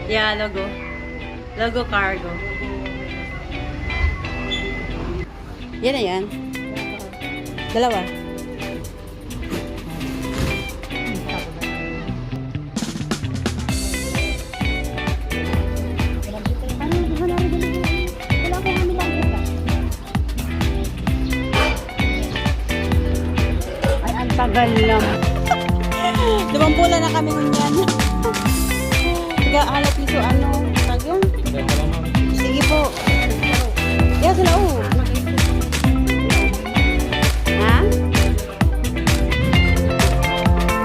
Yeah, logo. Logo cargo. Yan na yan. Dalawa. Ay, ang tagal lang. 2 bulan na kami ngunyan. Hanap piso ano, tag yun? Sige po. Yeah, sila oh. Ha?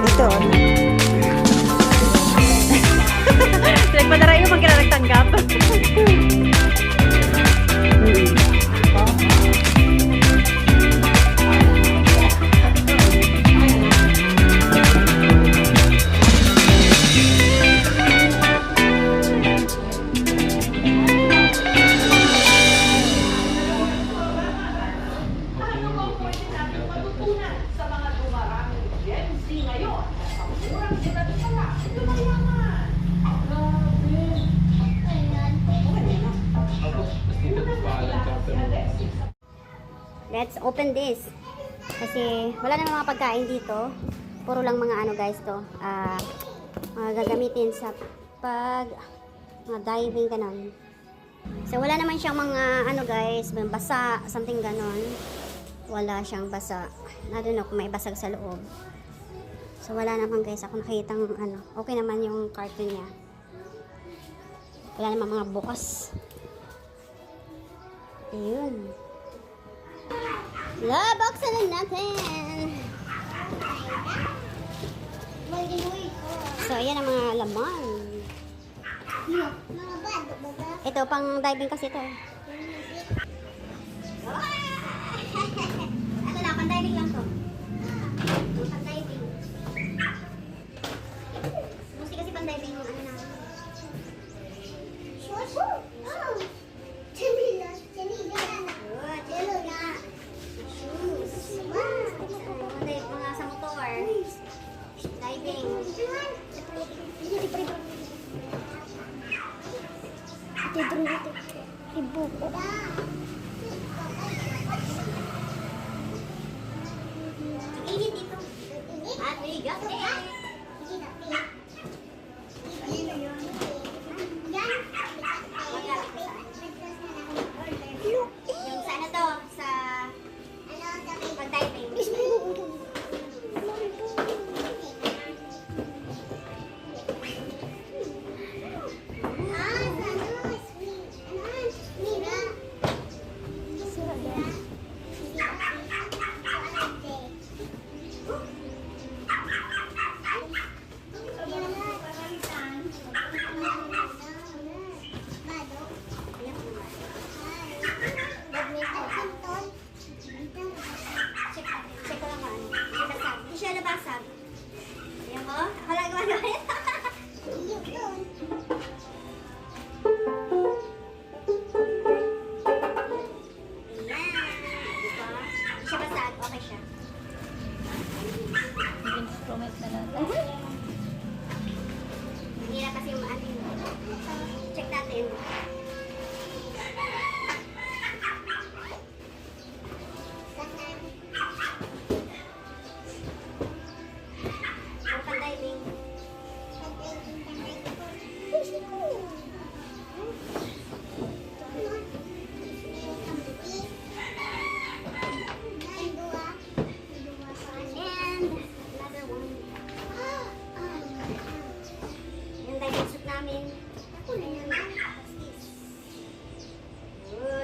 Ito. Sila padara yung magkira nagtanggap. Let's open this. Kasi wala na mga pagkain dito. Puro lang mga ano guys to. Mga gagamitin sa mga diving ganon. So wala naman siyang mga ano guys, basa, something ganon. Wala siyang basa. I don't know kung may basag sa loob. So wala naman guys, ako nakitang ano, okay naman yung carton niya. Wala naman mga bukas. Ayun. Buksan na natin. So ayan ang mga laman. Ito pang diving kasi ito. Ito lang, pang diving lang to. Pang diving. Mesti kasi pang diving yung ano na. Mga sa motor. Diving. Init dito. At bigat eh. Yung sa ano to? Sa pag-diving. Hirap kasi yung ating check natin. Ang diving.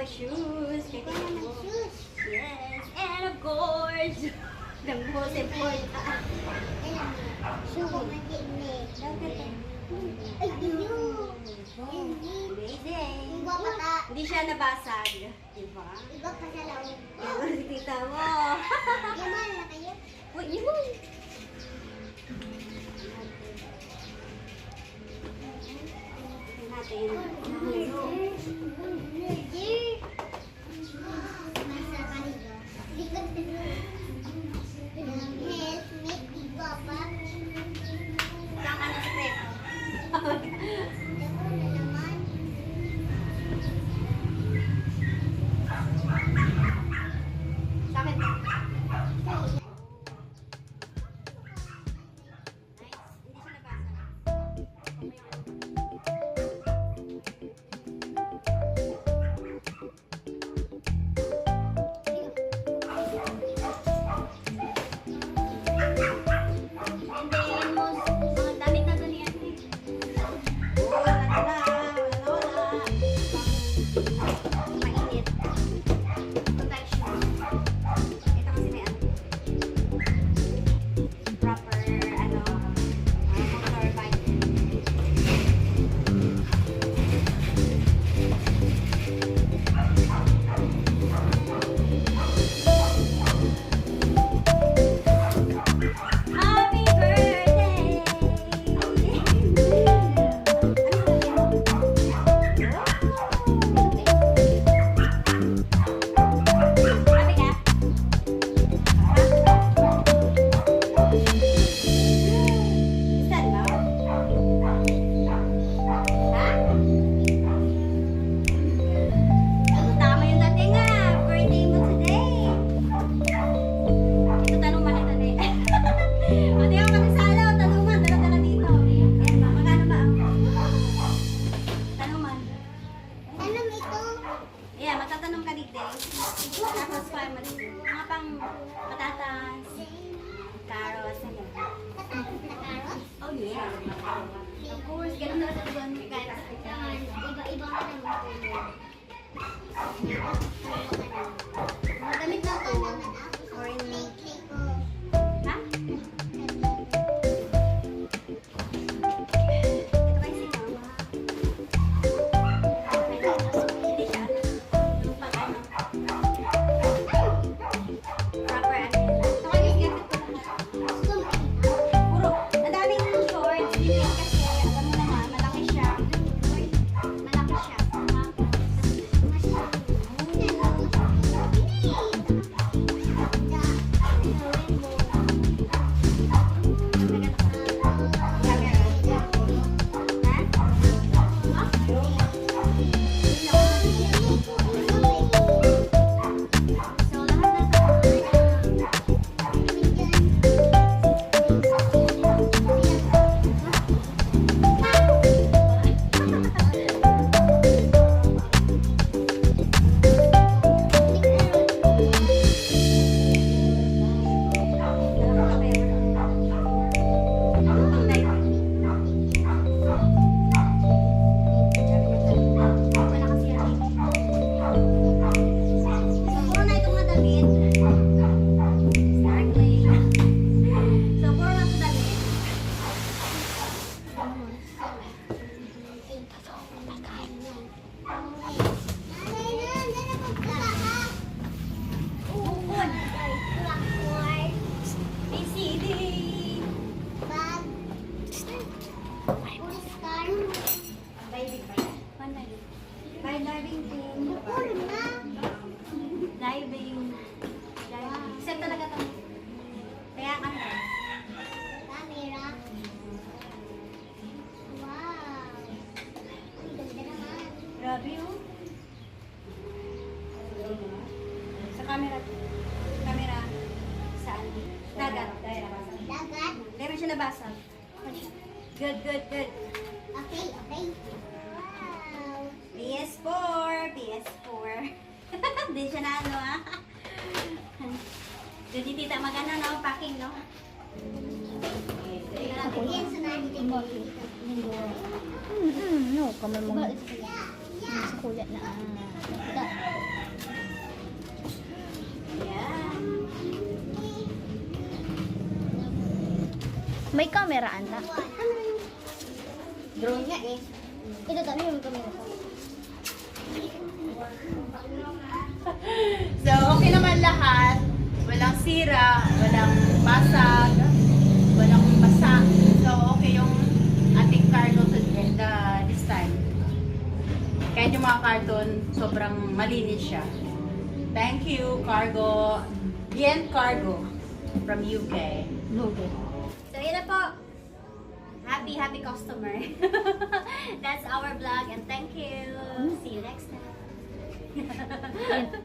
Shoes. Yes. And of course, the most important. Amazing. Hindi siya nabasag. Diba? Iba pa sa loob. Yan, kita mo. Yaman na kayo. Uy, yun. Natin. Damit lang to. Foreign made. Ha? Ito ba yung sinaw? Hindi siya ano. Yung pag ano. Proper ano yun. Ito kayo yung ganito ko lahat. Puro, ang daming shorts. Dito kasi, alam mo naman, malaki siya. Malaki siya. By diving team. Diving. Set talaga to. Kaya ano? Camera. Wow. Ang ganda naman. Grabe oh. Sa camera. Camera. Saan? Dagat. Dagat. Hindi mo siya nabasa. Good, good, good. Okay, okay. Wow. PS4. PS4. Hindi siya na ano ah. Hindi tita magano no? Packing no? Yan sa natin. No, kamay mo. Sa kuya na. Yan. May camera anda. Drone niya eh. Ito dami yung camera ko. So, okay naman lahat. Walang sira, walang basag, walang basa. So, okay yung ating cargo this time. Kahit yung mga karton, sobrang malinis siya. Thank you, Cargo. Bien Cargo from UK. Okay. So, yun na po. Happy, happy customer. That's our vlog and thank you. See you next time.